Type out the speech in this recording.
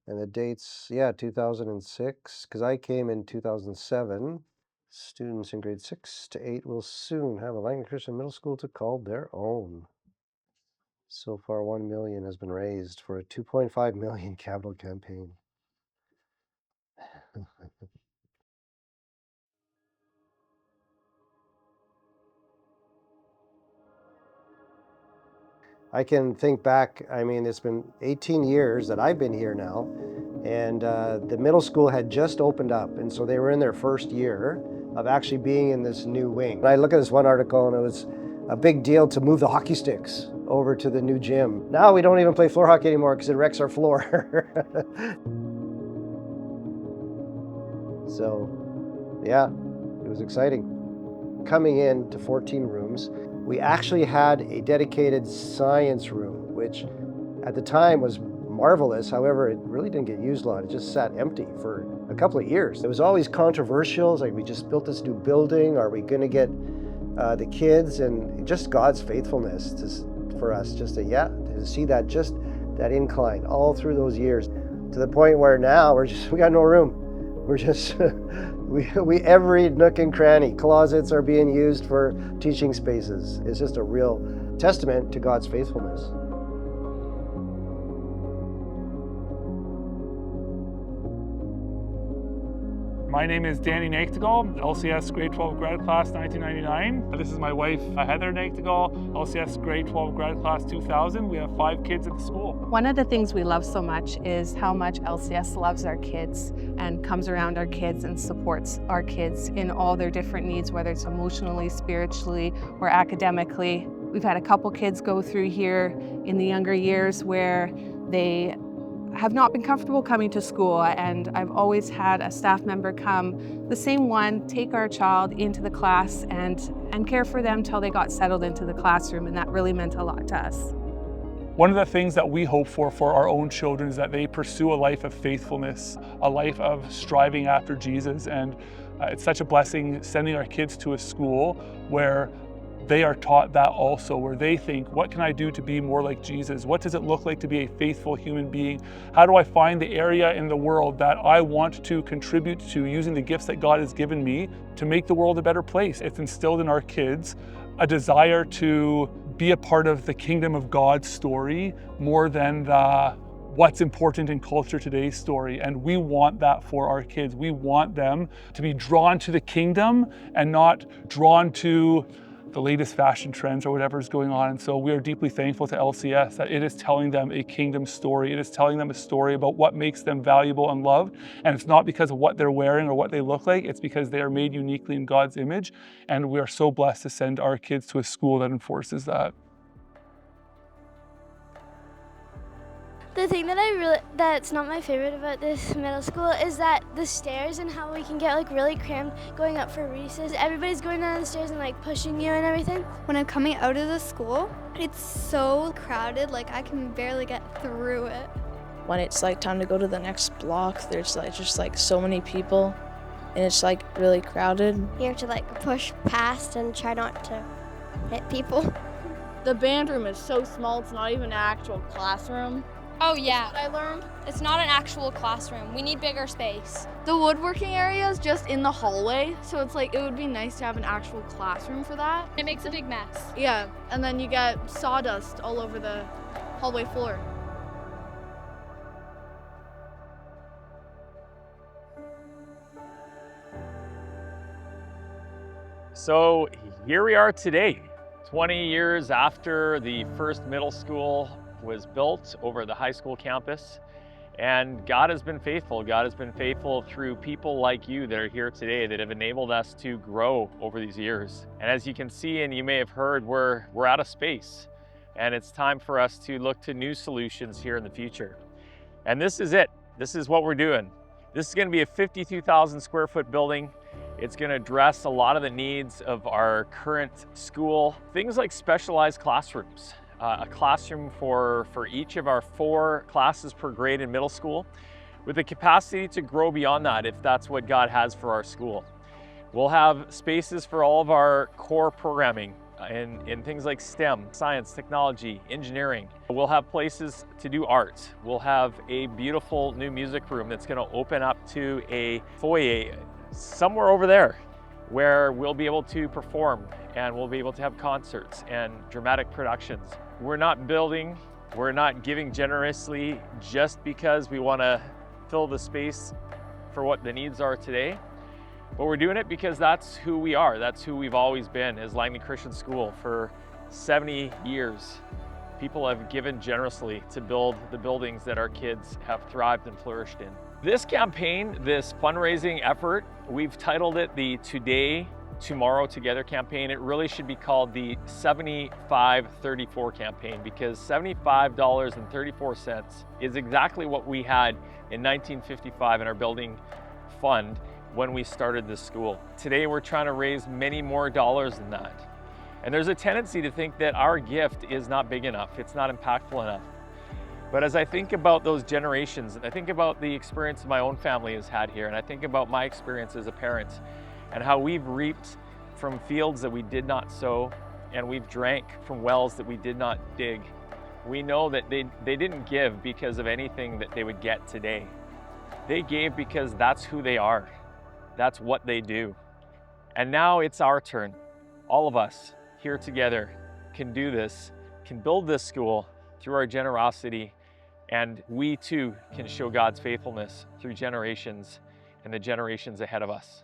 And the dates, yeah, 2006, because I came in 2007. Students in grade 6 to 8 will soon have a Langdon Christian Middle School to call their own. So far, 1 million has been raised for a 2.5 million capital campaign. I can think back, I mean, it's been 18 years that I've been here now, and the middle school had just opened up, and so they were in their first year of actually being in this new wing. And I look at this one article, and it was a big deal to move the hockey sticks over to the new gym. Now we don't even play floor hockey anymore because it wrecks our floor. So, yeah, it was exciting. Coming in to 14 rooms, we actually had a dedicated science room, which at the time was marvelous. However, it really didn't get used a lot. It just sat empty for a couple of years. It was always controversial. It's like, we just built this new building. Are we going to get the kids? And just God's faithfulness for us, just to see that, just that incline all through those years, to the point where now we got no room. We're just we every nook and cranny, closets are being used for teaching spaces. It's just a real testament to God's faithfulness. My name is Danny Nagtegaal, LCS Grade 12 Grad Class 1999. This is my wife, Heather Nagtegaal, LCS Grade 12 Grad Class 2000. We have 5 kids at the school. One of the things we love so much is how much LCS loves our kids and comes around our kids and supports our kids in all their different needs, whether it's emotionally, spiritually, or academically. We've had a couple kids go through here in the younger years where they have not been comfortable coming to school, and I've always had a staff member come, the same one, take our child into the class and care for them till they got settled into the classroom, and that really meant a lot to us. One of the things that we hope for our own children is that they pursue a life of faithfulness, a life of striving after Jesus, and it's such a blessing sending our kids to a school where they are taught that also, where they think, what can I do to be more like Jesus? What does it look like to be a faithful human being? How do I find the area in the world that I want to contribute to using the gifts that God has given me to make the world a better place? It's instilled in our kids a desire to be a part of the kingdom of God's story more than the what's important in culture today's story. And we want that for our kids. We want them to be drawn to the kingdom and not drawn to the latest fashion trends or whatever is going on. And so we are deeply thankful to LCS that it is telling them a kingdom story. It is telling them a story about what makes them valuable and loved. And it's not because of what they're wearing or what they look like. It's because they are made uniquely in God's image. And we are so blessed to send our kids to a school that enforces that. The thing that's not my favorite about this middle school is that the stairs and how we can get like really cramped going up for recess. Everybody's going down the stairs and like pushing you and everything. When I'm coming out of the school, it's so crowded, like I can barely get through it. When it's like time to go to the next block, there's like just like so many people and it's like really crowded. You have to like push past and try not to hit people. The band room is so small, it's not even an actual classroom. Oh yeah, I learned it's not an actual classroom. We need bigger space. The woodworking area is just in the hallway, so it's like it would be nice to have an actual classroom for that. It makes a big mess. Yeah, and then you get sawdust all over the hallway floor. So here we are today, 20 years after the first middle school was built over the high school campus, and God has been faithful. God has been faithful through people like you that are here today that have enabled us to grow over these years. And as you can see, and you may have heard, we're out of space, and it's time for us to look to new solutions here in the future. And this is it. This is what we're doing. This is going to be a 52,000 square foot building. It's going to address a lot of the needs of our current school. Things like specialized classrooms. A classroom for each of our 4 classes per grade in middle school, with the capacity to grow beyond that if that's what God has for our school. We'll have spaces for all of our core programming, in things like STEM, science, technology, engineering. We'll have places to do art. We'll have a beautiful new music room that's going to open up to a foyer somewhere over there where we'll be able to perform and we'll be able to have concerts and dramatic productions. We're not building, we're not giving generously just because we want to fill the space for what the needs are today, but we're doing it because that's who we are. That's who we've always been as Langley Christian School. For 70 years, people have given generously to build the buildings that our kids have thrived and flourished in. This campaign, this fundraising effort, we've titled it the Today, Tomorrow, Together campaign. It really should be called the 7534 campaign, because $75.34 is exactly what we had in 1955 in our building fund when we started this school. Today we're trying to raise many more dollars than that. And there's a tendency to think that our gift is not big enough, it's not impactful enough. But as I think about those generations, and I think about the experience my own family has had here, and I think about my experience as a parent, and how we've reaped from fields that we did not sow, and we've drank from wells that we did not dig, we know that they didn't give because of anything that they would get today. They gave because that's who they are. That's what they do. And now it's our turn. All of us here together can do this, can build this school through our generosity, and we too can show God's faithfulness through generations and the generations ahead of us.